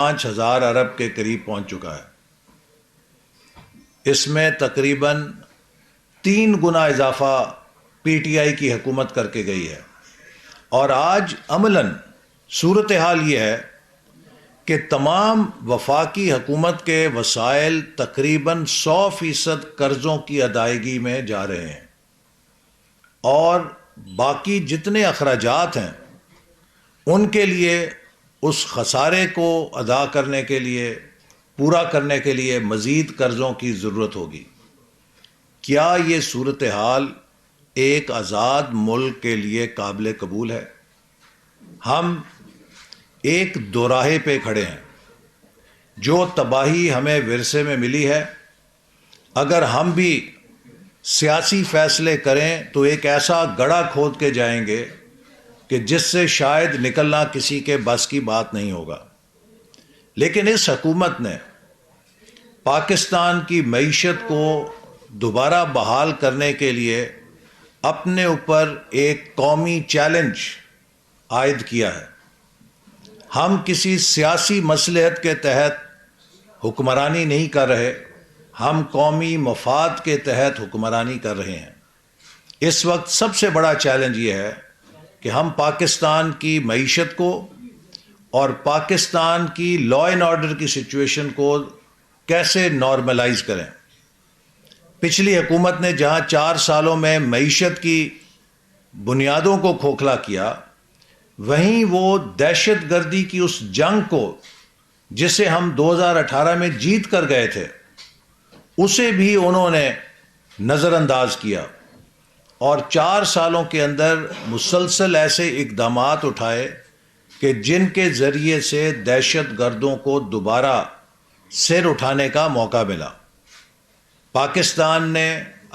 5,000 ارب کے قریب پہنچ چکا ہے۔ اس میں تقریباً 3 گنا اضافہ پی ٹی آئی کی حکومت کر کے گئی ہے، اور آج عملاً صورتحال یہ ہے کہ تمام وفاقی حکومت کے وسائل تقریباً 100% قرضوں کی ادائیگی میں جا رہے ہیں، اور باقی جتنے اخراجات ہیں ان کے لیے اس خسارے کو ادا کرنے کے لیے، پورا کرنے کے لیے مزید قرضوں کی ضرورت ہوگی۔ کیا یہ صورتحال ایک آزاد ملک کے لیے قابل قبول ہے؟ ہم ایک دوراہے پہ کھڑے ہیں۔ جو تباہی ہمیں ورثے میں ملی ہے، اگر ہم بھی سیاسی فیصلے کریں تو ایک ایسا گڑھا کھود کے جائیں گے کہ جس سے شاید نکلنا کسی کے بس کی بات نہیں ہوگا۔ لیکن اس حکومت نے پاکستان کی معیشت کو دوبارہ بحال کرنے کے لیے اپنے اوپر ایک قومی چیلنج عائد کیا ہے۔ ہم کسی سیاسی مصلحت کے تحت حکمرانی نہیں کر رہے، ہم قومی مفاد کے تحت حکمرانی کر رہے ہیں۔ اس وقت سب سے بڑا چیلنج یہ ہے کہ ہم پاکستان کی معیشت کو اور پاکستان کی لا اینڈ آرڈر کی سچویشن کو کیسے نارملائز کریں۔ پچھلی حکومت نے جہاں 4 سالوں میں معیشت کی بنیادوں کو کھوکھلا کیا، وہیں وہ دہشت گردی کی اس جنگ کو جسے ہم 2018 میں جیت کر گئے تھے، اسے بھی انہوں نے نظر انداز کیا، اور 4 سالوں کے اندر مسلسل ایسے اقدامات اٹھائے کہ جن کے ذریعے سے دہشت گردوں کو دوبارہ سر اٹھانے کا موقع ملا۔ پاکستان نے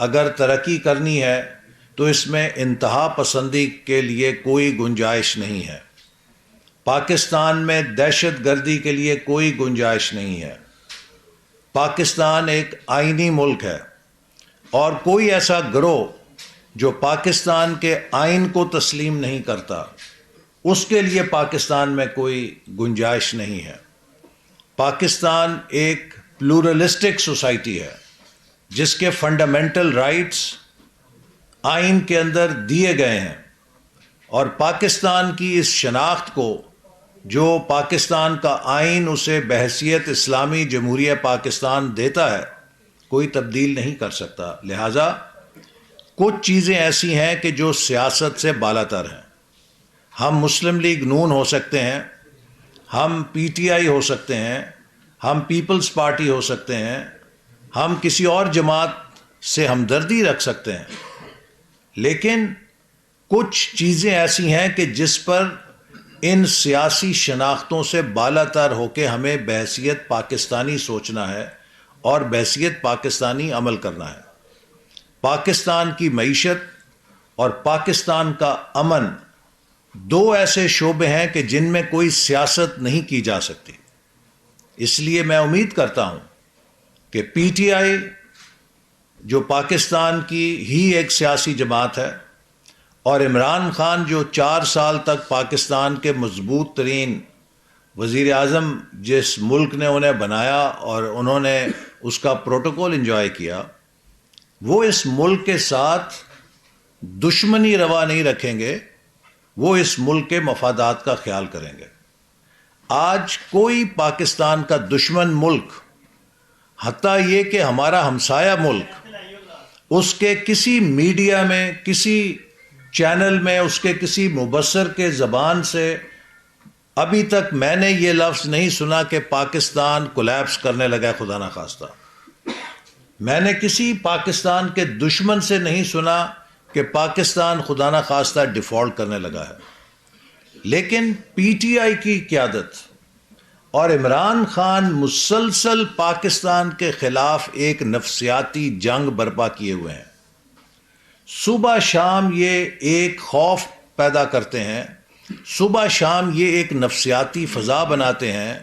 اگر ترقی کرنی ہے تو اس میں انتہا پسندی کے لیے کوئی گنجائش نہیں ہے، پاکستان میں دہشت گردی کے لیے کوئی گنجائش نہیں ہے۔ پاکستان ایک آئینی ملک ہے، اور کوئی ایسا گروہ جو پاکستان کے آئین کو تسلیم نہیں کرتا، اس کے لیے پاکستان میں کوئی گنجائش نہیں ہے۔ پاکستان ایک پلورلسٹک سوسائٹی ہے جس کے فنڈامنٹل رائٹس آئین کے اندر دیے گئے ہیں، اور پاکستان کی اس شناخت کو جو پاکستان کا آئین اسے بحیثیت اسلامی جمہوریہ پاکستان دیتا ہے، کوئی تبدیل نہیں کر سکتا۔ لہٰذا کچھ چیزیں ایسی ہیں کہ جو سیاست سے بالاتر ہیں۔ ہم مسلم لیگ نون ہو سکتے ہیں، ہم پی ٹی آئی ہو سکتے ہیں، ہم پیپلز پارٹی ہو سکتے ہیں، ہم کسی اور جماعت سے ہمدردی رکھ سکتے ہیں، لیکن کچھ چیزیں ایسی ہیں کہ جس پر ان سیاسی شناختوں سے بالاتر ہو کے ہمیں بحیثیت پاکستانی سوچنا ہے اور بحیثیت پاکستانی عمل کرنا ہے۔ پاکستان کی معیشت اور پاکستان کا امن 2 ایسے شعبے ہیں کہ جن میں کوئی سیاست نہیں کی جا سکتی۔ اس لیے میں امید کرتا ہوں کہ پی ٹی آئی جو پاکستان کی ہی ایک سیاسی جماعت ہے، اور عمران خان جو 4 سال تک پاکستان کے مضبوط ترین وزیر اعظم جس ملک نے انہیں بنایا اور انہوں نے اس کا پروٹوکول انجوائے کیا، وہ اس ملک کے ساتھ دشمنی روا نہیں رکھیں گے، وہ اس ملک کے مفادات کا خیال کریں گے۔ آج کوئی پاکستان کا دشمن ملک، حتیٰ یہ کہ ہمارا ہمسایہ ملک، اس کے کسی میڈیا میں، کسی چینل میں، اس کے کسی مبصر کے زبان سے ابھی تک میں نے یہ لفظ نہیں سنا کہ پاکستان کولیپس کرنے لگا ہے، خدا نہ خواستہ۔ میں نے کسی پاکستان کے دشمن سے نہیں سنا کہ پاکستان خدا نہ خواستہ ڈیفالٹ کرنے لگا ہے۔ لیکن پی ٹی آئی کی قیادت اور عمران خان مسلسل پاکستان کے خلاف ایک نفسیاتی جنگ برپا کیے ہوئے ہیں۔ صبح شام یہ ایک خوف پیدا کرتے ہیں، صبح شام یہ ایک نفسیاتی فضا بناتے ہیں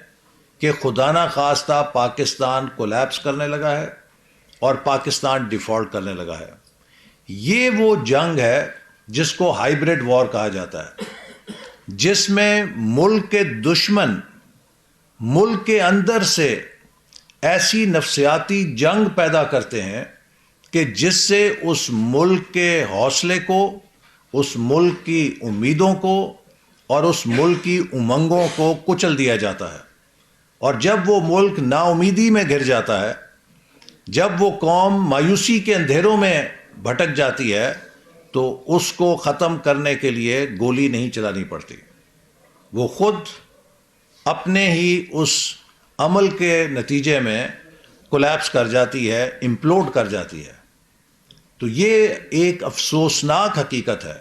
کہ خدا نہ خواستہ پاکستان کولیپس کرنے لگا ہے اور پاکستان ڈیفالٹ کرنے لگا ہے۔ یہ وہ جنگ ہے جس کو ہائیبرڈ وار کہا جاتا ہے، جس میں ملک کے دشمن ملک کے اندر سے ایسی نفسیاتی جنگ پیدا کرتے ہیں کہ جس سے اس ملک کے حوصلے کو، اس ملک کی امیدوں کو اور اس ملک کی امنگوں کو کچل دیا جاتا ہے. اور جب وہ ملک نا امیدی میں گر جاتا ہے، جب وہ قوم مایوسی کے اندھیروں میں بھٹک جاتی ہے، تو اس کو ختم کرنے کے لیے گولی نہیں چلانی پڑتی، وہ خود اپنے ہی اس عمل کے نتیجے میں کولیپس کر جاتی ہے، امپلوڈ کر جاتی ہے. تو یہ ایک افسوسناک حقیقت ہے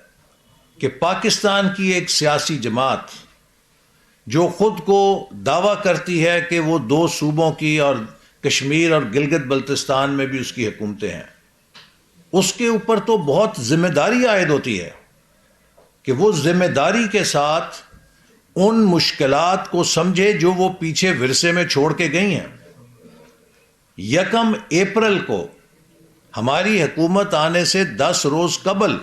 کہ پاکستان کی ایک سیاسی جماعت جو خود کو دعویٰ کرتی ہے کہ وہ 2 صوبوں کی اور کشمیر اور گلگت بلتستان میں بھی اس کی حکومتیں ہیں، اس کے اوپر تو بہت ذمہ داری عائد ہوتی ہے کہ وہ ذمہ داری کے ساتھ ان مشکلات کو سمجھے جو وہ پیچھے ورثے میں چھوڑ کے گئی ہیں. 1 اپریل کو ہماری حکومت آنے سے 10 روز قبل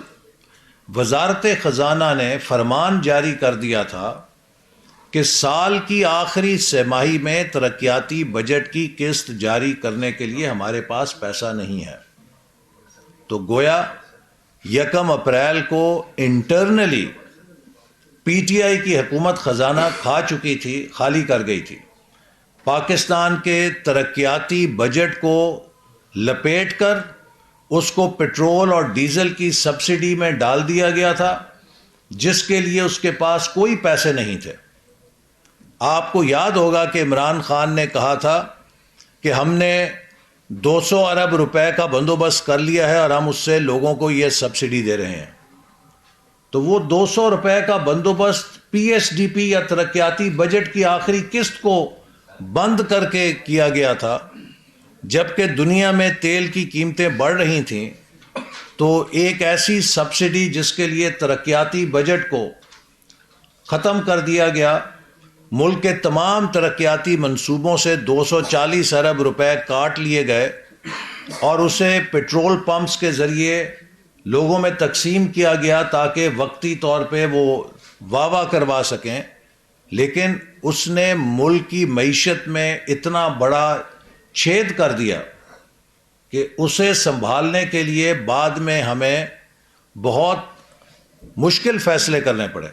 وزارت خزانہ نے فرمان جاری کر دیا تھا کہ سال کی آخری سہ ماہی میں ترقیاتی بجٹ کی قسط جاری کرنے کے لیے ہمارے پاس پیسہ نہیں ہے. تو گویا 1 اپریل کو انٹرنلی پی ٹی آئی کی حکومت خزانہ کھا چکی تھی، خالی کر گئی تھی. پاکستان کے ترقیاتی بجٹ کو لپیٹ کر اس کو پیٹرول اور ڈیزل کی سبسڈی میں ڈال دیا گیا تھا، جس کے لیے اس کے پاس کوئی پیسے نہیں تھے. آپ کو یاد ہوگا کہ عمران خان نے کہا تھا کہ ہم نے 200 ارب روپے کا بندوبست کر لیا ہے اور ہم اس سے لوگوں کو یہ سبسڈی دے رہے ہیں. تو وہ 200 روپے کا بندوبست پی ایس ڈی پی یا ترقیاتی بجٹ کی آخری قسط کو بند کر کے کیا گیا تھا، جبکہ دنیا میں تیل کی قیمتیں بڑھ رہی تھیں. تو ایک ایسی سبسڈی جس کے لیے ترقیاتی بجٹ کو ختم کر دیا گیا، ملک کے تمام ترقیاتی منصوبوں سے 240 ارب روپے کاٹ لیے گئے اور اسے پیٹرول پمپس کے ذریعے لوگوں میں تقسیم کیا گیا تاکہ وقتی طور پہ وہ واہ کروا سکیں. لیکن اس نے ملک کی معیشت میں اتنا بڑا چھید کر دیا کہ اسے سنبھالنے کے لیے بعد میں ہمیں بہت مشکل فیصلے کرنے پڑے.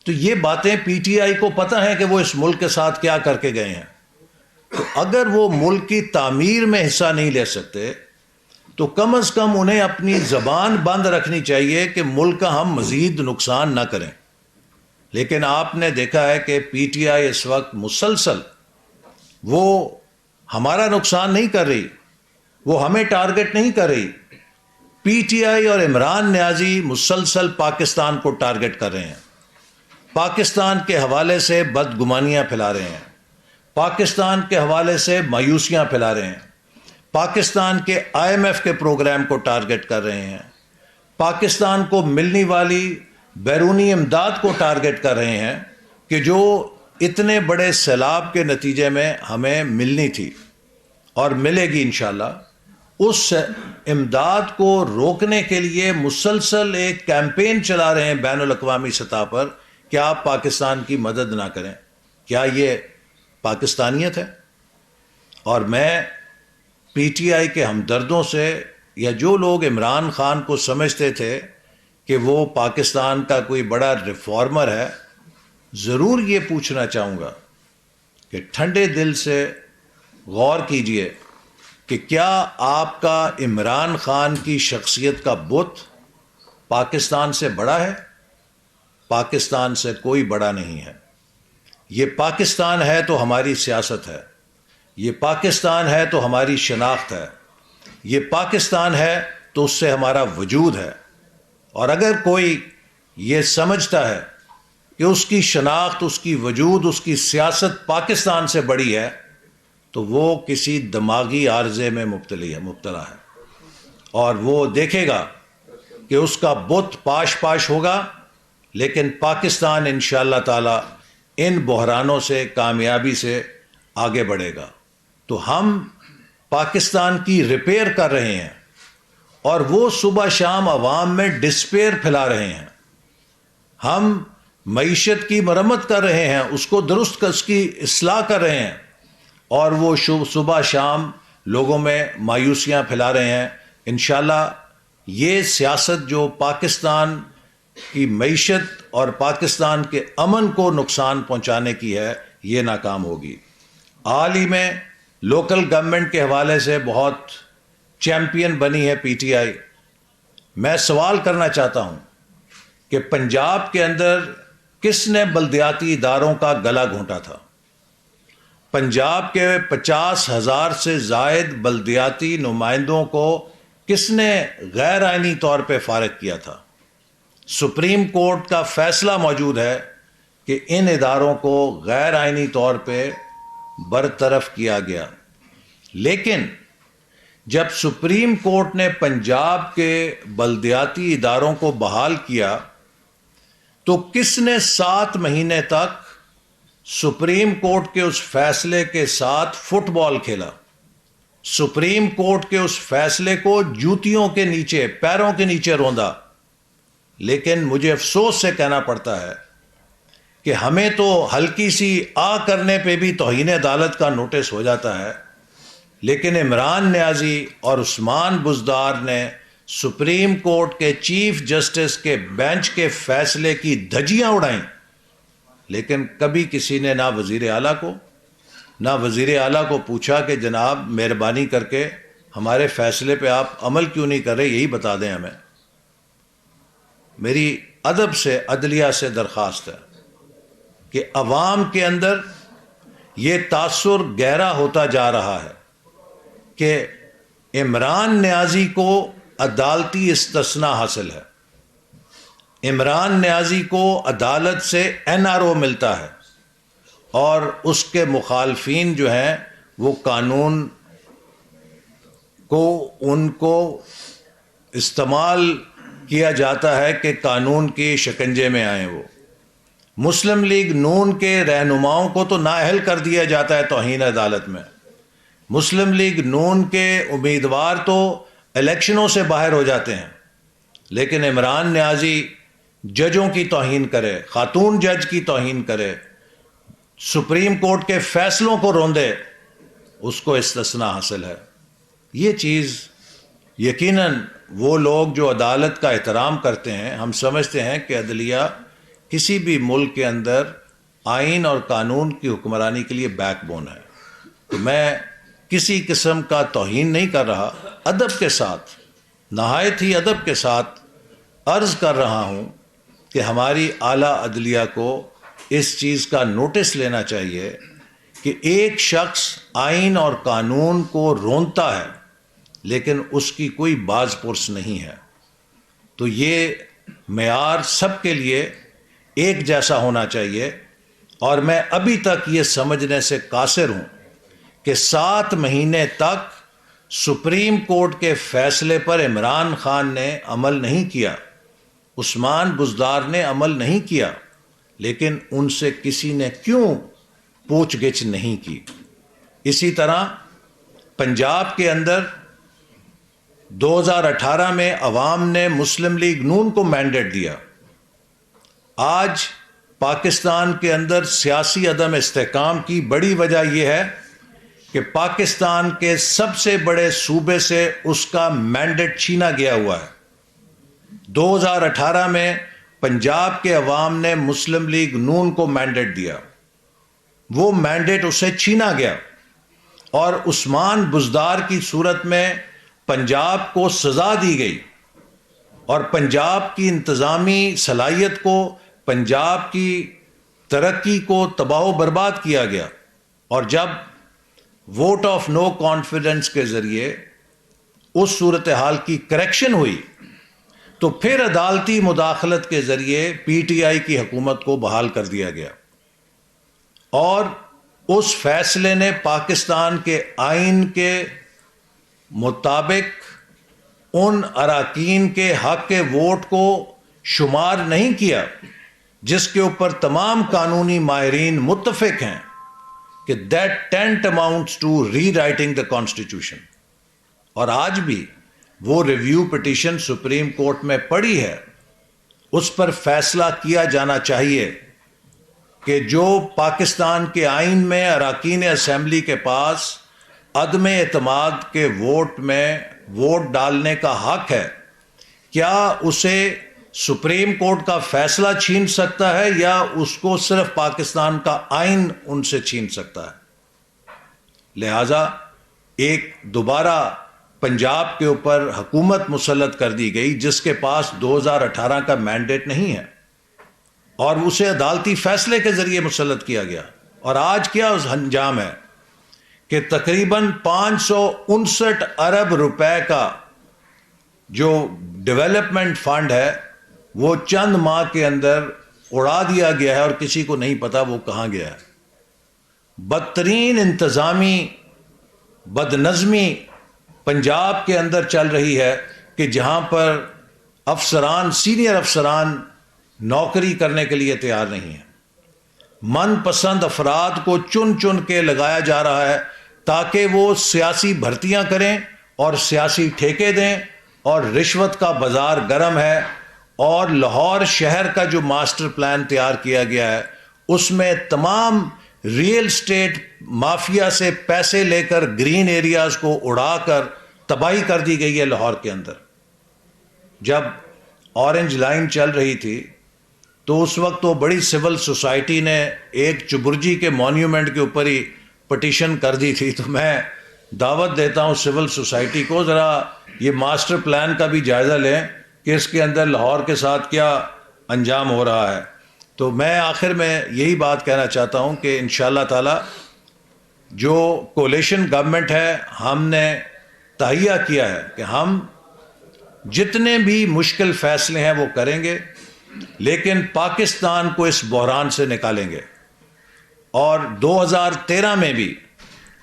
تو یہ باتیں پی ٹی آئی کو پتہ ہے کہ وہ اس ملک کے ساتھ کیا کر کے گئے ہیں. تو اگر وہ ملک کی تعمیر میں حصہ نہیں لے سکتے تو کم از کم انہیں اپنی زبان بند رکھنی چاہیے کہ ملک کا ہم مزید نقصان نہ کریں. لیکن آپ نے دیکھا ہے کہ پی ٹی آئی اس وقت مسلسل وہ ہمارا نقصان نہیں کر رہی، وہ ہمیں ٹارگٹ نہیں کر رہی. پی ٹی آئی اور عمران نیازی مسلسل پاکستان کو ٹارگٹ کر رہے ہیں، پاکستان کے حوالے سے بدگمانیاں پھیلا رہے ہیں، پاکستان کے حوالے سے مایوسیاں پھیلا رہے ہیں، پاکستان کے آئی ایم ایف کے پروگرام کو ٹارگٹ کر رہے ہیں، پاکستان کو ملنے والی بیرونی امداد کو ٹارگٹ کر رہے ہیں کہ جو اتنے بڑے سیلاب کے نتیجے میں ہمیں ملنی تھی اور ملے گی انشاءاللہ. اس امداد کو روکنے کے لیے مسلسل ایک کیمپین چلا رہے ہیں بین الاقوامی سطح پر کہ آپ پاکستان کی مدد نہ کریں. کیا یہ پاکستانیت ہے؟ اور میں پی ٹی آئی کے ہمدردوں سے، یا جو لوگ عمران خان کو سمجھتے تھے کہ وہ پاکستان کا کوئی بڑا ریفارمر ہے، ضرور یہ پوچھنا چاہوں گا کہ ٹھنڈے دل سے غور کیجئے کہ کیا آپ کا عمران خان کی شخصیت کا بت پاکستان سے بڑا ہے؟ پاکستان سے کوئی بڑا نہیں ہے. یہ پاکستان ہے تو ہماری سیاست ہے، یہ پاکستان ہے تو ہماری شناخت ہے، یہ پاکستان ہے تو اس سے ہمارا وجود ہے. اور اگر کوئی یہ سمجھتا ہے کہ اس کی شناخت، اس کی وجود، اس کی سیاست پاکستان سے بڑی ہے تو وہ کسی دماغی عارضے میں مبتلا ہے، اور وہ دیکھے گا کہ اس کا بت پاش پاش ہوگا، لیکن پاکستان انشاءاللہ تعالی ان بحرانوں سے کامیابی سے آگے بڑھے گا. تو ہم پاکستان کی ریپیئر کر رہے ہیں اور وہ صبح شام عوام میں ڈسپیئر پھیلا رہے ہیں. ہم معیشت کی مرمت کر رہے ہیں، اس کو درست اس کی اصلاح کر رہے ہیں، اور وہ صبح شام لوگوں میں مایوسیاں پھیلا رہے ہیں. انشاءاللہ یہ سیاست جو پاکستان کی معیشت اور پاکستان کے امن کو نقصان پہنچانے کی ہے، یہ ناکام ہوگی. حال ہی میں لوکل گورنمنٹ کے حوالے سے بہت چیمپئن بنی ہے پی ٹی آئی. میں سوال کرنا چاہتا ہوں کہ پنجاب کے اندر کس نے بلدیاتی اداروں کا گلا گھونٹا تھا؟ پنجاب کے 50,000 سے زائد بلدیاتی نمائندوں کو کس نے غیر آئینی طور پہ فارغ کیا تھا؟ سپریم کورٹ کا فیصلہ موجود ہے کہ ان اداروں کو غیر آئینی طور پہ برطرف کیا گیا. لیکن جب سپریم کورٹ نے پنجاب کے بلدیاتی اداروں کو بحال کیا تو کس نے 7 مہینے تک سپریم کورٹ کے اس فیصلے کے ساتھ فٹ بال کھیلا؟ سپریم کورٹ کے اس فیصلے کو جوتیوں کے نیچے، پیروں کے نیچے روندا. لیکن مجھے افسوس سے کہنا پڑتا ہے کہ ہمیں تو ہلکی سی آ کرنے پہ بھی توہین عدالت کا نوٹس ہو جاتا ہے، لیکن عمران نیازی اور عثمان بزدار نے سپریم کورٹ کے چیف جسٹس کے بینچ کے فیصلے کی دھجیاں اڑائیں. لیکن کبھی کسی نے نہ وزیر اعلیٰ کو پوچھا کہ جناب مہربانی کر کے ہمارے فیصلے پہ آپ عمل کیوں نہیں کر رہے، یہی بتا دیں ہمیں. میری ادب سے عدلیہ سے درخواست ہے کہ عوام کے اندر یہ تاثر گہرا ہوتا جا رہا ہے کہ عمران نیازی کو عدالتی استثناء حاصل ہے، عمران نیازی کو عدالت سے این آر او ملتا ہے، اور اس کے مخالفین جو ہیں وہ قانون کو ان کو استعمال کیا جاتا ہے کہ قانون کی شکنجے میں آئیں. وہ مسلم لیگ نون کے رہنماؤں کو تو نااہل کر دیا جاتا ہے توہین عدالت میں. مسلم لیگ نون کے امیدوار تو الیکشنوں سے باہر ہو جاتے ہیں، لیکن عمران نیازی ججوں کی توہین کرے، خاتون جج کی توہین کرے، سپریم کورٹ کے فیصلوں کو روندے، اس کو استثناء حاصل ہے. یہ چیز یقیناً وہ لوگ جو عدالت کا احترام کرتے ہیں، ہم سمجھتے ہیں کہ عدلیہ کسی بھی ملک کے اندر آئین اور قانون کی حکمرانی کے لیے بیک بون ہے. تو میں کسی قسم کا توہین نہیں کر رہا، ادب کے ساتھ، نہایت ہی ادب کے ساتھ عرض کر رہا ہوں کہ ہماری اعلیٰ عدلیہ کو اس چیز کا نوٹس لینا چاہیے کہ ایک شخص آئین اور قانون کو رونتا ہے لیکن اس کی کوئی باز پرس نہیں ہے. تو یہ معیار سب کے لیے ایک جیسا ہونا چاہیے. اور میں ابھی تک یہ سمجھنے سے قاصر ہوں کہ 7 مہینے تک سپریم کورٹ کے فیصلے پر عمران خان نے عمل نہیں کیا، عثمان بزدار نے عمل نہیں کیا، لیکن ان سے کسی نے کیوں پوچھ گچھ نہیں کی. اسی طرح پنجاب کے اندر 2018 میں عوام نے مسلم لیگ نون کو مینڈیٹ دیا. آج پاکستان کے اندر سیاسی عدم استحکام کی بڑی وجہ یہ ہے کہ پاکستان کے سب سے بڑے صوبے سے اس کا مینڈیٹ چھینا گیا ہوا ہے. 2018 میں پنجاب کے عوام نے مسلم لیگ نون کو مینڈیٹ دیا، وہ مینڈیٹ اسے چھینا گیا، اور عثمان بزدار کی صورت میں پنجاب کو سزا دی گئی، اور پنجاب کی انتظامی صلاحیت کو، پنجاب کی ترقی کو تباہ و برباد کیا گیا. اور جب ووٹ آف نو کانفیڈنس کے ذریعے اس صورتحال کی کریکشن ہوئی تو پھر عدالتی مداخلت کے ذریعے پی ٹی آئی کی حکومت کو بحال کر دیا گیا، اور اس فیصلے نے پاکستان کے آئین کے مطابق ان اراکین کے حق کے ووٹ کو شمار نہیں کیا جس کے اوپر تمام قانونی ماہرین متفق ہیں کہ that tent amounts to rewriting the constitution. اور آج بھی وہ ریویو پٹیشن سپریم کورٹ میں پڑی ہے، اس پر فیصلہ کیا جانا چاہیے کہ جو پاکستان کے آئین میں اراکین اسمبلی کے پاس عدم اعتماد کے ووٹ میں ووٹ ڈالنے کا حق ہے، کیا اسے سپریم کورٹ کا فیصلہ چھین سکتا ہے یا اس کو صرف پاکستان کا آئین ان سے چھین سکتا ہے؟ لہذا ایک دوبارہ پنجاب کے اوپر حکومت مسلط کر دی گئی جس کے پاس 2018 کا مینڈیٹ نہیں ہے، اور اسے عدالتی فیصلے کے ذریعے مسلط کیا گیا. اور آج کیا اس انجام ہے کہ تقریباً 559 ارب روپے کا جو ڈیولپمنٹ فنڈ ہے وہ چند ماہ کے اندر اڑا دیا گیا ہے اور کسی کو نہیں پتا وہ کہاں گیا ہے. بدترین انتظامی بدنظمی پنجاب کے اندر چل رہی ہے کہ جہاں پر افسران، سینئر افسران نوکری کرنے کے لیے تیار نہیں ہیں. من پسند افراد کو چن چن کے لگایا جا رہا ہے تاکہ وہ سیاسی بھرتیاں کریں اور سیاسی ٹھیکے دیں، اور رشوت کا بازار گرم ہے. اور لاہور شہر کا جو ماسٹر پلان تیار کیا گیا ہے اس میں تمام ریئل اسٹیٹ مافیا سے پیسے لے کر گرین ایریاز کو اڑا کر تباہی کر دی گئی ہے. لاہور کے اندر جب اورنج لائن چل رہی تھی تو اس وقت وہ بڑی سول سوسائٹی نے ایک چبرجی کے مونیومنٹ کے اوپر ہی پٹیشن کر دی تھی. تو میں دعوت دیتا ہوں سول سوسائٹی کو، ذرا یہ ماسٹر پلان کا بھی جائزہ لیں کہ اس کے اندر لاہور کے ساتھ کیا انجام ہو رہا ہے. تو میں آخر میں یہی بات کہنا چاہتا ہوں کہ انشاءاللہ تعالی جو کولیشن گورنمنٹ ہے، ہم نے تہیہ کیا ہے کہ ہم جتنے بھی مشکل فیصلے ہیں وہ کریں گے، لیکن پاکستان کو اس بحران سے نکالیں گے. اور 2013 میں بھی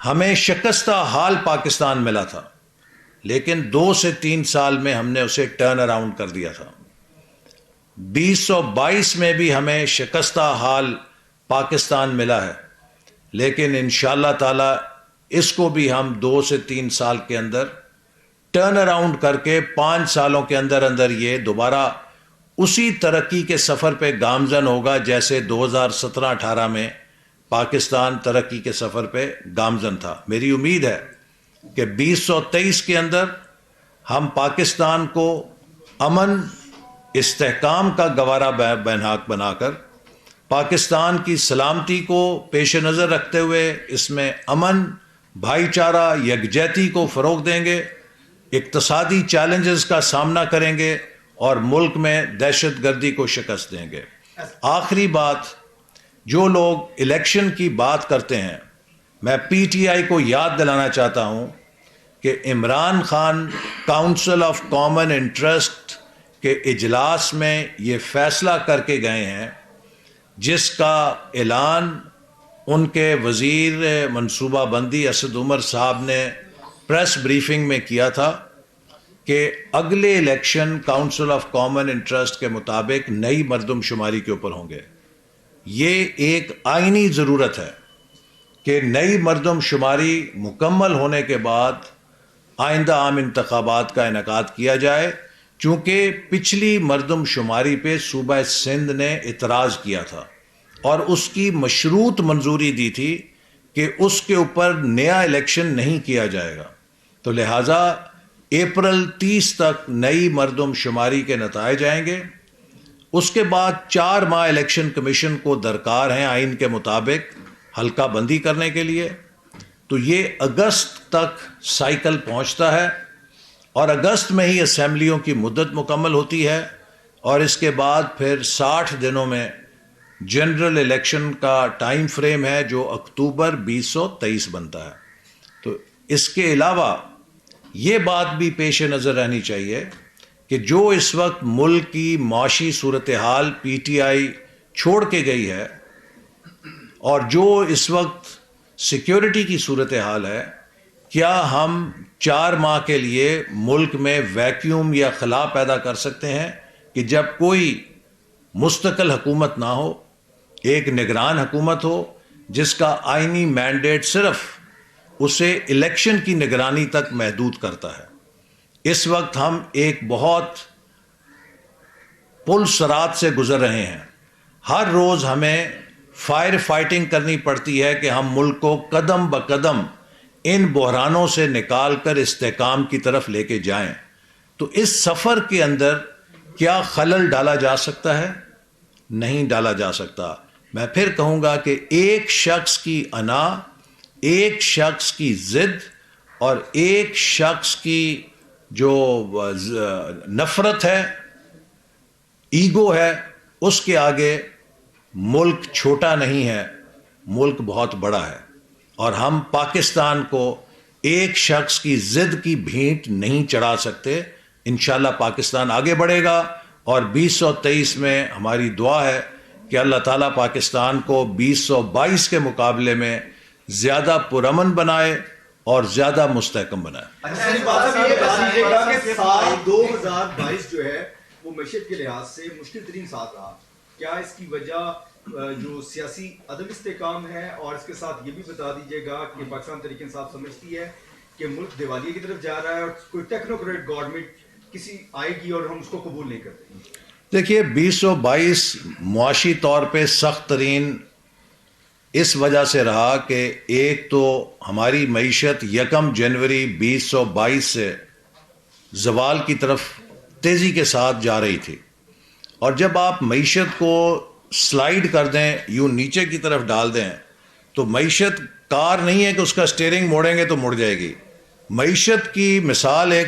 ہمیں شکستہ حال پاکستان ملا تھا، لیکن 2 سے 3 سال میں ہم نے اسے ٹرن اراؤنڈ کر دیا تھا. 2022 میں بھی ہمیں شکستہ حال پاکستان ملا ہے، لیکن انشاءاللہ تعالی اس کو بھی ہم 2 سے 3 سال کے اندر ٹرن اراؤنڈ کر کے 5 سالوں کے اندر اندر یہ دوبارہ اسی ترقی کے سفر پہ گامزن ہوگا جیسے 2017-18 میں پاکستان ترقی کے سفر پہ گامزن تھا. میری امید ہے کہ 2023 کے اندر ہم پاکستان کو امن استحکام کا گوارا بیناک بنا کر پاکستان کی سلامتی کو پیش نظر رکھتے ہوئے اس میں امن، بھائی چارہ، یکجہتی کو فروغ دیں گے، اقتصادی چیلنجز کا سامنا کریں گے اور ملک میں دہشت گردی کو شکست دیں گے. آخری بات، جو لوگ الیکشن کی بات کرتے ہیں، میں پی ٹی آئی کو یاد دلانا چاہتا ہوں کہ Imran Khan council of common interest کے اجلاس میں یہ فیصلہ کر کے گئے ہیں، جس کا اعلان ان کے وزیر منصوبہ بندی اسد عمر صاحب نے پریس بریفنگ میں کیا تھا کہ اگلے election council of common interest کے مطابق نئی مردم شماری کے اوپر ہوں گے. یہ ایک آئینی ضرورت ہے کہ نئی مردم شماری مکمل ہونے کے بعد آئندہ عام انتخابات کا انعقاد کیا جائے، چونکہ پچھلی مردم شماری پہ صوبہ سندھ نے اعتراض کیا تھا اور اس کی مشروط منظوری دی تھی کہ اس کے اوپر نیا الیکشن نہیں کیا جائے گا. تو لہٰذا اپریل 30 تک نئی مردم شماری کے نتائج آئیں گے. اس کے بعد 4 ماہ الیکشن کمیشن کو درکار ہیں آئین کے مطابق حلقہ بندی کرنے کے لیے. تو یہ اگست تک سائیکل پہنچتا ہے اور اگست میں ہی اسمبلیوں کی مدت مکمل ہوتی ہے، اور اس کے بعد پھر 60 دنوں میں جنرل الیکشن کا ٹائم فریم ہے جو اکتوبر 2023 بنتا ہے. تو اس کے علاوہ یہ بات بھی پیش نظر رہنی چاہیے کہ جو اس وقت ملک کی معاشی صورتحال پی ٹی آئی چھوڑ کے گئی ہے اور جو اس وقت سیکیورٹی کی صورتحال ہے، کیا ہم 4 ماہ کے لیے ملک میں ویکیوم یا خلا پیدا کر سکتے ہیں کہ جب کوئی مستقل حکومت نہ ہو، ایک نگران حکومت ہو جس کا آئینی مینڈیٹ صرف اسے الیکشن کی نگرانی تک محدود کرتا ہے؟ اس وقت ہم ایک بہت پل صراط سے گزر رہے ہیں. ہر روز ہمیں فائر فائٹنگ کرنی پڑتی ہے کہ ہم ملک کو قدم بقدم ان بحرانوں سے نکال کر استحکام کی طرف لے کے جائیں. تو اس سفر کے اندر کیا خلل ڈالا جا سکتا ہے؟ نہیں ڈالا جا سکتا. میں پھر کہوں گا کہ ایک شخص کی انا، ایک شخص کی ضد اور ایک شخص کی جو نفرت ہے، ایگو ہے، اس کے آگے ملک چھوٹا نہیں ہے، ملک بہت بڑا ہے. اور ہم پاکستان کو ایک شخص کی ضد کی بھینٹ نہیں چڑھا سکتے. انشاءاللہ پاکستان آگے بڑھے گا، اور 2023 میں ہماری دعا ہے کہ اللہ تعالیٰ پاکستان کو 2022 کے مقابلے میں زیادہ پرامن بنائے اور زیادہ مستحکم بنائے. اچھا اس بات سے یہ بتا دیجیے گا کہ سال 2022 جو ہے وہ معیشت کے لحاظ سے مشکل ترین سال رہا. کیا اس کی وجہ جو سیاسی عدم استحکام ہے، اور اس کے ساتھ یہ بھی بتا دیجیے گا کہ پاکستان تحریک انصاف سمجھتی ہے کہ ملک دیوالیے کی طرف جا رہا ہے اور کوئی ٹیکنوکریٹ گورنمنٹ کسی آئے گی اور ہم اس کو قبول نہیں کرتے؟ دیکھیے 2022 معاشی طور پہ سخت ترین اس وجہ سے رہا کہ ایک تو ہماری معیشت 1 جنوری 2022 سے زوال کی طرف تیزی کے ساتھ جا رہی تھی. اور جب آپ معیشت کو سلائیڈ کر دیں، یوں نیچے کی طرف ڈال دیں، تو معیشت کار نہیں ہے کہ اس کا سٹیئرنگ موڑیں گے تو مڑ جائے گی. معیشت کی مثال ایک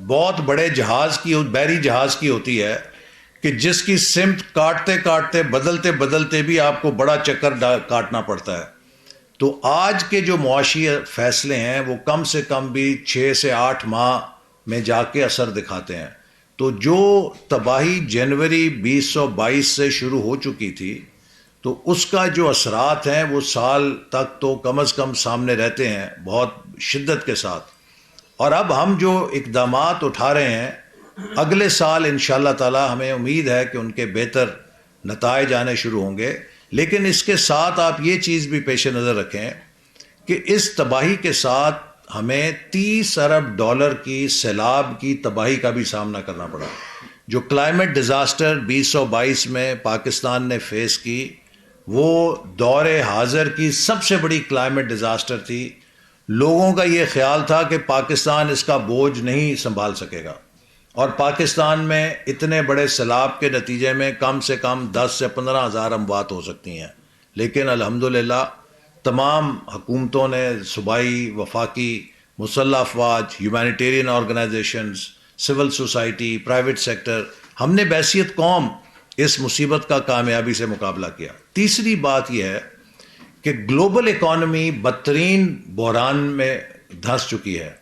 بہت بڑے جہاز کی، بحری جہاز کی ہوتی ہے کہ جس کی سمت کاٹتے کاٹتے بدلتے بدلتے بھی آپ کو بڑا چکر کاٹنا پڑتا ہے. تو آج کے جو معاشی فیصلے ہیں وہ کم سے کم بھی 6 سے 8 ماہ میں جا کے اثر دکھاتے ہیں. تو جو تباہی جنوری 2022 سے شروع ہو چکی تھی، تو اس کا جو اثرات ہیں وہ سال تک تو کم از کم سامنے رہتے ہیں بہت شدت کے ساتھ. اور اب ہم جو اقدامات اٹھا رہے ہیں، اگلے سال انشاءاللہ تعالی ہمیں امید ہے کہ ان کے بہتر نتائج آنے شروع ہوں گے. لیکن اس کے ساتھ آپ یہ چیز بھی پیش نظر رکھیں کہ اس تباہی کے ساتھ ہمیں $30 ارب کی سیلاب کی تباہی کا بھی سامنا کرنا پڑا. جو کلائمیٹ ڈیزاسٹر 2022 میں پاکستان نے فیس کی، وہ دور حاضر کی سب سے بڑی کلائمیٹ ڈیزاسٹر تھی. لوگوں کا یہ خیال تھا کہ پاکستان اس کا بوجھ نہیں سنبھال سکے گا، اور پاکستان میں اتنے بڑے سیلاب کے نتیجے میں کم سے کم 10 سے 15 ہزار اموات ہو سکتی ہیں. لیکن الحمدللہ تمام حکومتوں نے، صوبائی، وفاقی، مسلح افواج، humanitarian organizations, civil society, private sector, ہم نے بحیثیت قوم اس مصیبت کا کامیابی سے مقابلہ کیا. تیسری بات یہ ہے کہ گلوبل اکانومی بدترین بحران میں دھنس چکی ہے.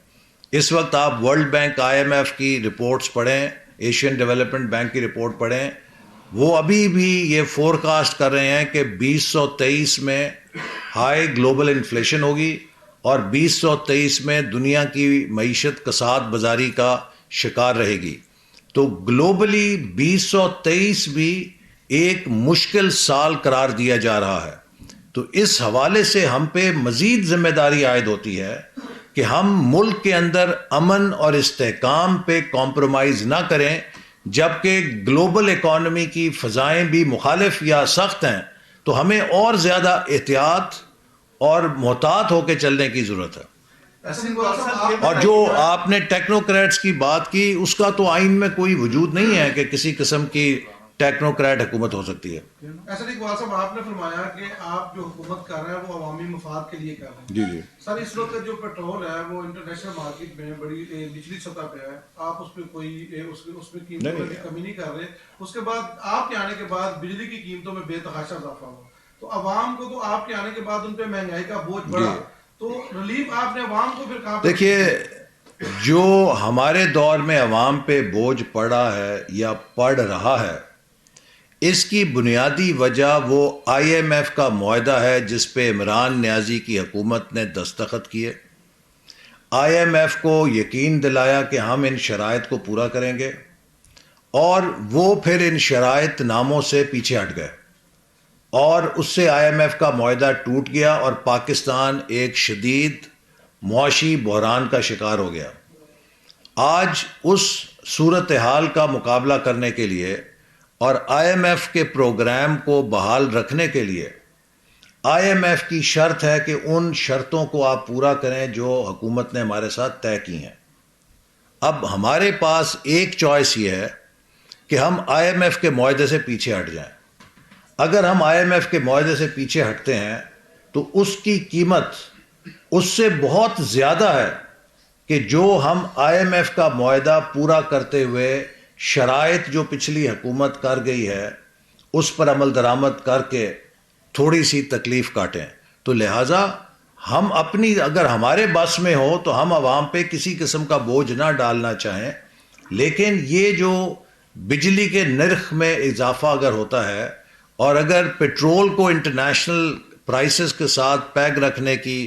اس وقت آپ ورلڈ بینک، IMF کی رپورٹس پڑھیں، ایشین ڈیولپمنٹ بینک کی رپورٹ پڑھیں، وہ ابھی بھی یہ فور کاسٹ کر رہے ہیں کہ 2023 میں ہائی گلوبل انفلیشن ہوگی، اور 2023 میں دنیا کی معیشت کساد بازاری کا شکار رہے گی. تو گلوبلی 2023 بھی ایک مشکل سال قرار دیا جا رہا ہے. تو اس حوالے سے ہم پہ مزید ذمہ داری عائد ہوتی ہے کہ ہم ملک کے اندر امن اور استحکام پہ کمپرومائز نہ کریں، جبکہ گلوبل اکانومی کی فضائیں بھی مخالف یا سخت ہیں. تو ہمیں اور زیادہ احتیاط اور محتاط ہو کے چلنے کی ضرورت ہے. اور جو آپ نے ٹیکنوکریٹس کی بات کی، اس کا تو آئین میں کوئی وجود نہیں ہے کہ کسی قسم کی ٹیکنوکریٹ حکومت ہو سکتی ہے. ایسا نہیں، اقبال صاحب آپ نے فرمایا کہ آپ جو حکومت کر رہے ہیں وہ عوامی مفاد کے لیے کر رہے ہیں. جی جی سر، اس وقت جو پیٹرول ہے وہ انٹرنیشنل مارکیٹ میں بڑی نچلی سطح پہ ہے، آپ اس پہ کوئی اس میں قیمتوں میں کمی نہیں کر رہے. اس کے بعد آپ کے آنے کے بعد بجلی کی قیمتوں میں بے تحاشا اضافہ ہوا، تو عوام کو تو آپ کے آنے کے بعد ان پہ مہنگائی کا بوجھ بڑھا، تو ریلیف آپ نے عوام کو پھر کہاں؟ دیکھیے، جو ہمارے دور میں عوام پہ بوجھ پڑا ہے یا پڑ رہا ہے، اس کی بنیادی وجہ وہ IMF کا معاہدہ ہے جس پہ عمران نیازی کی حکومت نے دستخط کیے. IMF کو یقین دلایا کہ ہم ان شرائط کو پورا کریں گے، اور وہ پھر ان شرائط ناموں سے پیچھے ہٹ گئے، اور اس سے IMF کا معاہدہ ٹوٹ گیا اور پاکستان ایک شدید معاشی بحران کا شکار ہو گیا. آج اس صورتحال کا مقابلہ کرنے کے لیے اور آئی ایم ایف کے پروگرام کو بحال رکھنے کے لیے آئی ایم ایف کی شرط ہے کہ ان شرطوں کو آپ پورا کریں جو حکومت نے ہمارے ساتھ طے کی ہیں. اب ہمارے پاس ایک چوائس یہ ہے کہ ہم آئی ایم ایف کے معاہدے سے پیچھے ہٹ جائیں. اگر ہم آئی ایم ایف کے معاہدے سے پیچھے ہٹتے ہیں تو اس کی قیمت اس سے بہت زیادہ ہے کہ جو ہم آئی ایم ایف کا معاہدہ پورا کرتے ہوئے شرائط جو پچھلی حکومت کر گئی ہے اس پر عمل درآمد کر کے تھوڑی سی تکلیف کاٹیں. تو لہٰذا ہم اپنی اگر ہمارے بس میں ہو تو ہم عوام پہ کسی قسم کا بوجھ نہ ڈالنا چاہیں، لیکن یہ جو بجلی کے نرخ میں اضافہ اگر ہوتا ہے اور اگر پیٹرول کو انٹرنیشنل پرائسز کے ساتھ پیگ رکھنے کی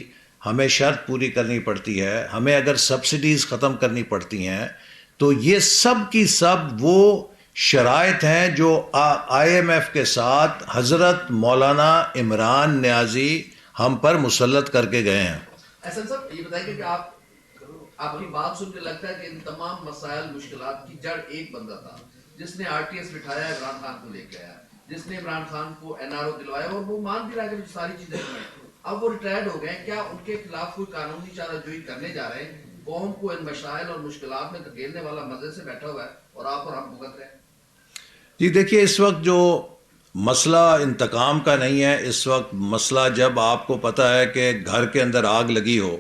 ہمیں شرط پوری کرنی پڑتی ہے، ہمیں اگر سبسڈیز ختم کرنی پڑتی ہیں، تو یہ سب کی سب وہ شرائط ہیں جو آئی ایم ایف کے ساتھ حضرت مولانا عمران نیازی ہم پر مسلط کر کے گئے ہیں. احسن صاحب یہ بتائیے کہ آپ کی بات سن کے لگتا ہے کہ ان تمام مسائل مشکلات کی جڑ ایک بندہ تھا جس نے آر ٹی ایس بٹھایا، عمران خان کو لے کے آیا، جس نے عمران خان کو این آر او دلوایا اور وہ مان بھی رہا ہے کہ ساری چیزیں ہوئی. اب وہ ریٹائرڈ ہو گئے، کیا ان کے خلاف کوئی قانونی چارہ جوئی کرنے جا رہے ہیں؟ قوم کو ان مسائل اور مشکلات میں دھکیلنے والا مزے سے بیٹھا ہوا ہے اور آپ اور ہم بھگت رہے ہیں. جی دیکھیے، اس وقت جو مسئلہ انتقام کا نہیں ہے، اس وقت مسئلہ جب آپ کو پتہ ہے کہ گھر کے اندر آگ لگی ہو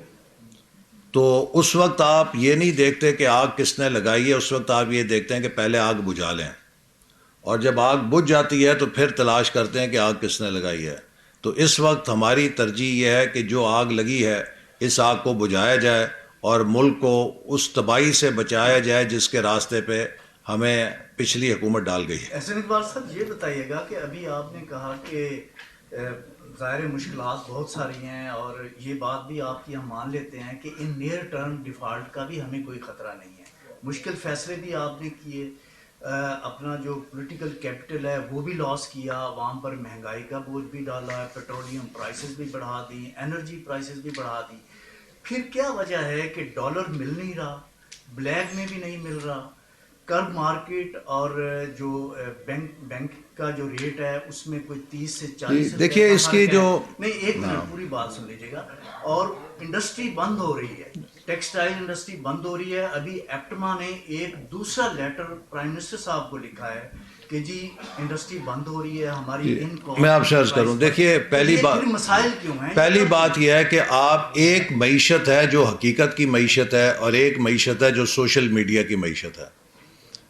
تو اس وقت آپ یہ نہیں دیکھتے کہ آگ کس نے لگائی ہے، اس وقت آپ یہ دیکھتے ہیں کہ پہلے آگ بجھا لیں، اور جب آگ بجھ جاتی ہے تو پھر تلاش کرتے ہیں کہ آگ کس نے لگائی ہے. تو اس وقت ہماری ترجیح یہ ہے کہ جو آگ لگی ہے اس آگ کو بجھایا جائے اور ملک کو اس تباہی سے بچایا جائے جس کے راستے پہ ہمیں پچھلی حکومت ڈال گئی ہے. احسن اقبال صاحب یہ بتائیے گا کہ ابھی آپ نے کہا کہ ظاہر مشکلات بہت ساری ہیں اور یہ بات بھی آپ کی ہم مان لیتے ہیں کہ ان نیئر ٹرم ڈیفالٹ کا بھی ہمیں کوئی خطرہ نہیں ہے. مشکل فیصلے بھی آپ نے کیے، اپنا جو پولیٹیکل کیپٹل ہے وہ بھی لاس کیا، عوام پر مہنگائی کا بوجھ بھی ڈالا، پیٹرولیم پرائسز بھی بڑھا دی، انرجی پرائسز بھی بڑھا دی. پھر کیا وجہ ہے کہ ڈالر مل نہیں رہا، بلیک میں بھی نہیں مل رہا، کرب مارکیٹ اور جو بینک کا جو ریٹ ہے اس میں کوئی 30 سے 40 دیکھیے اس کی جو نہیں، ایک منٹ پوری بات سن لیجیے گا. اور انڈسٹری بند ہو رہی ہے، ٹیکسٹائل انڈسٹری بند ہو رہی ہے. ابھی ایپٹما نے ایک دوسرا لیٹر پرائم منسٹر صاحب کو لکھا ہے کہ جی انڈسٹری بند ہو رہی ہے ہماری. میں آپ سے عرض کروں، دیکھیے مسائل کیوں ہیں؟ پہلی بات یہ ہے کہ آپ ایک معیشت ہے جو حقیقت کی معیشت ہے اور ایک معیشت ہے جو سوشل میڈیا کی معیشت ہے.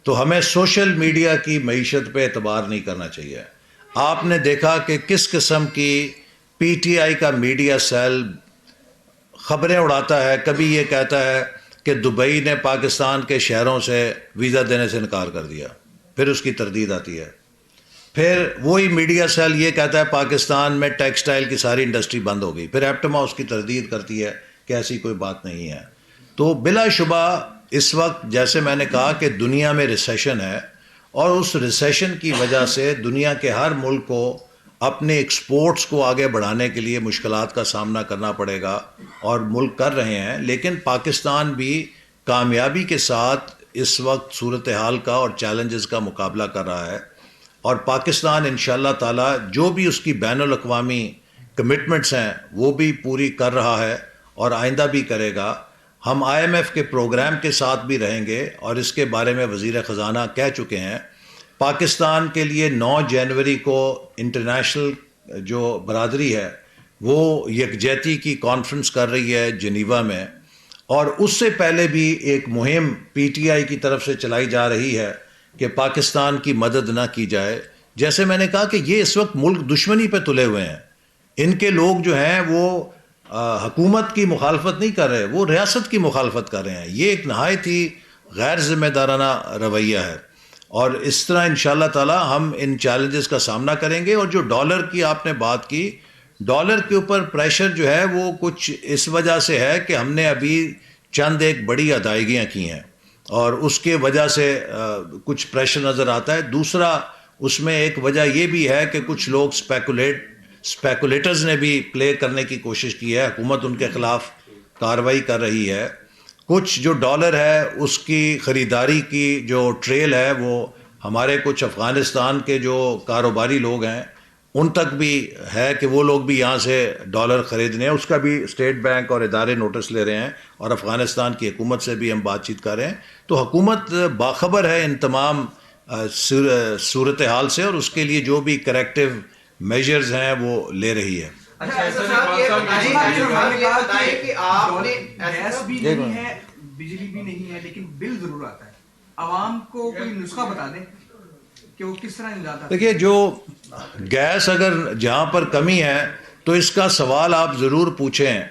تو ہمیں سوشل میڈیا کی معیشت پہ اعتبار نہیں کرنا چاہیے. آپ نے دیکھا کہ کس قسم کی پی ٹی آئی کا میڈیا سیل خبریں اڑاتا ہے. کبھی یہ کہتا ہے کہ دبئی نے پاکستان کے شہروں سے ویزا دینے سے انکار کر دیا، پھر اس کی تردید آتی ہے. پھر وہی میڈیا سیل یہ کہتا ہے پاکستان میں ٹیکسٹائل کی ساری انڈسٹری بند ہو گئی، پھر ایپٹما اس کی تردید کرتی ہے کہ ایسی کوئی بات نہیں ہے. تو بلا شبہ اس وقت جیسے میں نے کہا کہ دنیا میں ریسیشن ہے، اور اس ریسیشن کی وجہ سے دنیا کے ہر ملک کو اپنے ایکسپورٹس کو آگے بڑھانے کے لیے مشکلات کا سامنا کرنا پڑے گا، اور ملک کر رہے ہیں. لیکن پاکستان بھی کامیابی کے ساتھ اس وقت صورتحال کا اور چیلنجز کا مقابلہ کر رہا ہے، اور پاکستان انشاءاللہ تعالی جو بھی اس کی بین الاقوامی کمٹمنٹس ہیں وہ بھی پوری کر رہا ہے اور آئندہ بھی کرے گا. ہم آئی ایم ایف کے پروگرام کے ساتھ بھی رہیں گے، اور اس کے بارے میں وزیر خزانہ کہہ چکے ہیں. پاکستان کے لیے 9 جنوری کو انٹرنیشنل جو برادری ہے وہ یکجہتی کی کانفرنس کر رہی ہے جنیوا میں، اور اس سے پہلے بھی ایک مہم پی ٹی آئی کی طرف سے چلائی جا رہی ہے کہ پاکستان کی مدد نہ کی جائے. جیسے میں نے کہا کہ یہ اس وقت ملک دشمنی پہ تلے ہوئے ہیں. ان کے لوگ جو ہیں وہ حکومت کی مخالفت نہیں کر رہے، وہ ریاست کی مخالفت کر رہے ہیں. یہ ایک نہایت ہی غیر ذمہ دارانہ رویہ ہے، اور اس طرح انشاءاللہ تعالی ہم ان چیلنجز کا سامنا کریں گے. اور جو ڈالر کی آپ نے بات کی، ڈالر کے اوپر پریشر جو ہے وہ کچھ اس وجہ سے ہے کہ ہم نے ابھی چند ایک بڑی ادائیگیاں کی ہیں، اور اس کے وجہ سے کچھ پریشر نظر آتا ہے. دوسرا اس میں ایک وجہ یہ بھی ہے کہ کچھ لوگ اسپیکولیٹرز نے بھی پلے کرنے کی کوشش کی ہے، حکومت ان کے خلاف کارروائی کر رہی ہے. کچھ جو ڈالر ہے اس کی خریداری کی جو ٹریل ہے وہ ہمارے کچھ افغانستان کے جو کاروباری لوگ ہیں ان تک بھی ہے کہ وہ لوگ بھی یہاں سے ڈالر خریدنے ہیں. اس کا بھی اسٹیٹ بینک اور ادارے نوٹس لے رہے ہیں اور افغانستان کی حکومت سے بھی ہم بات چیت کر رہے ہیں. تو حکومت باخبر ہے ان تمام صورتحال سے اور اس کے لیے جو بھی کریکٹیو میجرز ہیں وہ لے رہی ہے. اچھا یہ بتائیں کہ آپ نے گیس بھی نہیں ہے بجلی بھی نہیں ہے لیکن بل ضرور آتا ہے, عوام کو کوئی نسخہ بتا دیں کہ وہ کس طرح نجات. دیکھیے جو گیس اگر جہاں پر کمی ہے تو اس کا سوال آپ ضرور پوچھیں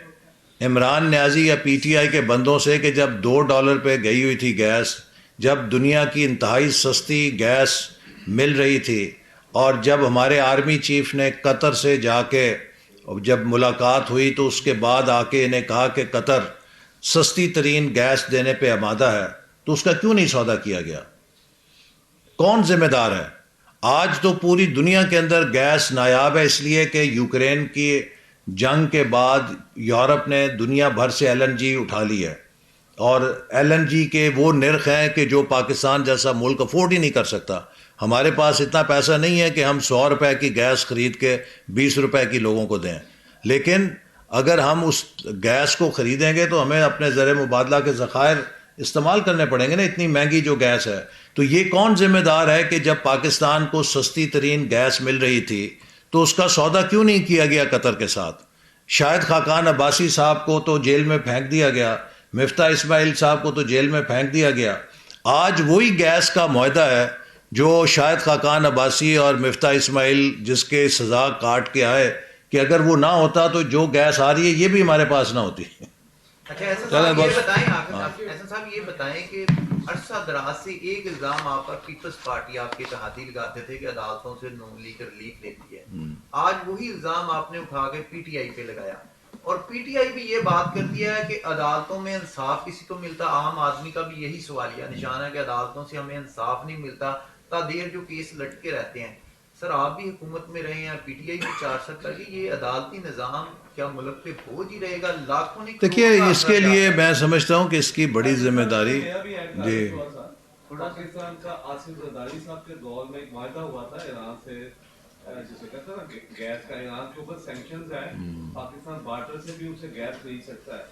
عمران نیازی یا پی ٹی آئی کے بندوں سے کہ جب $2 پہ گئی ہوئی تھی گیس, جب دنیا کی انتہائی سستی گیس مل رہی تھی, اور جب ہمارے آرمی چیف نے قطر سے جا کے جب ملاقات ہوئی تو اس کے بعد آ کے انہیں کہا کہ قطر سستی ترین گیس دینے پہ آمادہ ہے, تو اس کا کیوں نہیں سودا کیا گیا؟ کون ذمہ دار ہے؟ آج تو پوری دنیا کے اندر گیس نایاب ہے اس لیے کہ یوکرین کی جنگ کے بعد یورپ نے دنیا بھر سے LNG اٹھا لی ہے, اور LNG کے وہ نرخ ہیں کہ جو پاکستان جیسا ملک افورڈ ہی نہیں کر سکتا. ہمارے پاس اتنا پیسہ نہیں ہے کہ ہم $100 کی گیس خرید کے $20 کی لوگوں کو دیں, لیکن اگر ہم اس گیس کو خریدیں گے تو ہمیں اپنے زر مبادلہ کے ذخائر استعمال کرنے پڑیں گے نا, اتنی مہنگی جو گیس ہے. تو یہ کون ذمہ دار ہے کہ جب پاکستان کو سستی ترین گیس مل رہی تھی تو اس کا سودا کیوں نہیں کیا گیا قطر کے ساتھ؟ شاہد خاقان عباسی صاحب کو تو جیل میں پھینک دیا گیا, مفتاح اسماعیل صاحب کو تو جیل میں پھینک دیا گیا. آج وہی گیس کا معاہدہ ہے جو شاہد خاقان عباسی اور مفتاح اسماعیل جس کے سزا کاٹ کے آئے, کہ اگر وہ نہ ہوتا تو جو گیس آ رہی ہے یہ بھی ہمارے پاس نہ ہوتی. اچھا ایسا صاحب یہ بتائیں کہ عرصہ دراز سے ایک الزام آپ پر پیپلز پارٹی آپ کے اتحادی لگاتے تھے کہ عدالتوں سے نون لیگ ریلیف لیتی ہے, آج وہی الزام آپ نے اٹھا کے پی ٹی آئی پہ لگایا, اور پی ٹی آئی بھی یہ بات کرتی ہے کہ عدالتوں میں انصاف کسی کو ملتا. عام آدمی کا بھی یہی سوالیہ نشان ہے کہ عدالتوں سے ہمیں انصاف نہیں ملتا, تا دیر جو کیس لٹکے رہتے ہیں. سر آپ بھی حکومت میں رہے ہیں, پی ٹی آئی بھی چاہ سکتا کہ یہ عدالتی نظام کیا ملک پہ بوجھ ہی رہے گا؟ لاکھوں نہیں. دیکھیے اس کے لیے میں سمجھتا ہوں کہ اس کی بڑی ذمہ داری جی پاکستان کا آصف زرداری صاحب کے دور میں ایک معاہدہ ہوا تھا ایران سے, جسے کہتے ہیں نا گیس کا, ایران کے اوپر سینکشنز ہیں, پاکستان بارٹر سے بھی اسے گیس خرید سکتا ہے.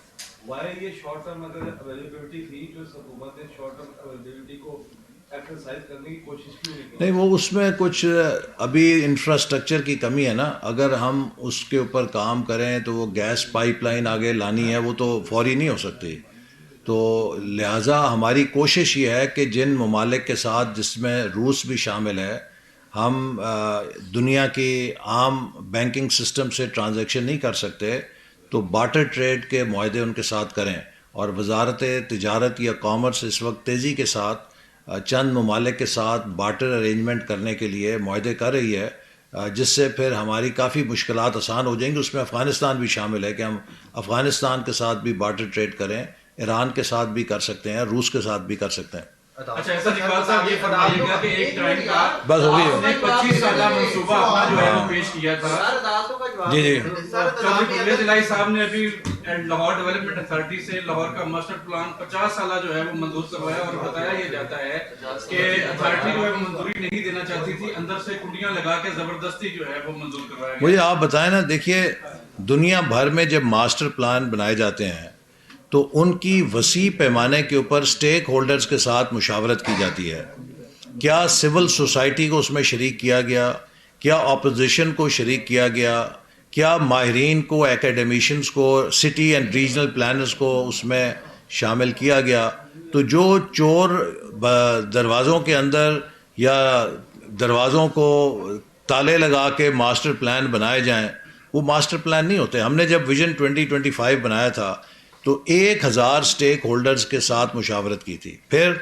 وائی یہ شارٹ ٹرم اگر اویلیبلٹی تھی جو اس حکومت نے شارٹ ٹرم اویلیبلٹی کو ایکسرسائز کرنے کی کوشش کیوں نہیں؟ وہ اس میں کچھ ابھی انفراسٹرکچر کی کمی ہے نا. اگر ہم اس کے اوپر کام کریں تو وہ گیس پائپ لائن آگے لانی ہے, وہ تو فوری نہیں ہو سکتی. تو لہٰذا ہماری کوشش یہ ہے کہ جن ممالک کے ساتھ جس میں روس بھی شامل ہے, ہم دنیا کی عام بینکنگ سسٹم سے ٹرانزیکشن نہیں کر سکتے تو بارٹر ٹریڈ کے معاہدے ان کے ساتھ کریں. اور وزارت تجارت یا کامرس اس وقت تیزی کے ساتھ چند ممالک کے ساتھ بارٹر ارینجمنٹ کرنے کے لیے معاہدے کر رہی ہے, جس سے پھر ہماری کافی مشکلات آسان ہو جائیں گی. اس میں افغانستان بھی شامل ہے کہ ہم افغانستان کے ساتھ بھی بارٹر ٹریڈ کریں, ایران کے ساتھ بھی کر سکتے ہیں, روس کے ساتھ بھی کر سکتے ہیں. اچھا ایسا اقبال صاحب یہ فرمائیے گا کہ ایک ٹائم کا بس ہو آپ نے 25 سالہ منصوبہ اپنا جو ہے وہ پیش کیا تھا. جی جی چودھری پرویز الہی صاحب نے ابھی لاہور ڈیولپمنٹ اتھارٹی سے لاہور کا ماسٹر پلان 50 سالہ جو ہے وہ منظور کروایا, اور بتایا یہ جاتا ہے کہ اتھارٹی جو ہے وہ منظوری نہیں دینا چاہتی تھی, اندر سے کنڈیاں لگا کے زبردستی جو ہے وہ منظور کروایا گیا. مجھے آپ بتائیں نا, دیکھیے دنیا بھر میں جب ماسٹر پلان بنائے جاتے ہیں تو ان کی وسیع پیمانے کے اوپر سٹیک ہولڈرز کے ساتھ مشاورت کی جاتی ہے. کیا سول سوسائٹی کو اس میں شریک کیا گیا, کیا اپوزیشن کو شریک کیا گیا, کیا ماہرین کو, ایکیڈیمیشنز کو, سٹی اینڈ ریجنل پلانرز کو اس میں شامل کیا گیا؟ تو جو چور دروازوں کے اندر یا دروازوں کو تالے لگا کے ماسٹر پلان بنائے جائیں, وہ ماسٹر پلان نہیں ہوتے. ہم نے جب ویژن 2025 بنایا تھا تو 1000 سٹیک ہولڈرز کے ساتھ مشاورت کی تھی, پھر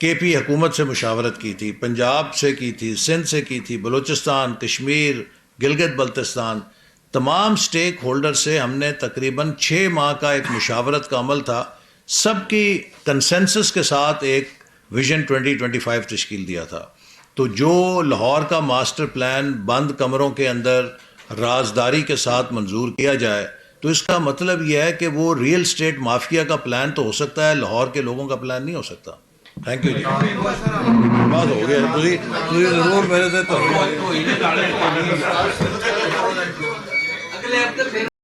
کے پی حکومت سے مشاورت کی تھی, پنجاب سے کی تھی, سندھ سے کی تھی, بلوچستان, کشمیر, گلگت بلتستان, تمام سٹیک ہولڈر سے ہم نے تقریباً 6 ماہ کا ایک مشاورت کا عمل تھا, سب کی کنسنسس کے ساتھ ایک ویژن 2025 تشکیل دیا تھا. تو جو لاہور کا ماسٹر پلان بند کمروں کے اندر رازداری کے ساتھ منظور کیا جائے تو اس کا مطلب یہ ہے کہ وہ ریئل اسٹیٹ مافیا کا پلان تو ہو سکتا ہے, لاہور کے لوگوں کا پلان نہیں ہو سکتا. ਥੈਂਕ ਯੂ ਜੀ ਬਸ ਹੋ ਗਿਆ ਤੁਸੀਂ ਜ਼ਰੂਰ ਮੇਰੇ ਤੇ ਧੰਨਵਾਦ ਅਗਲੇ ਹਫਤੇ ਫਿਰ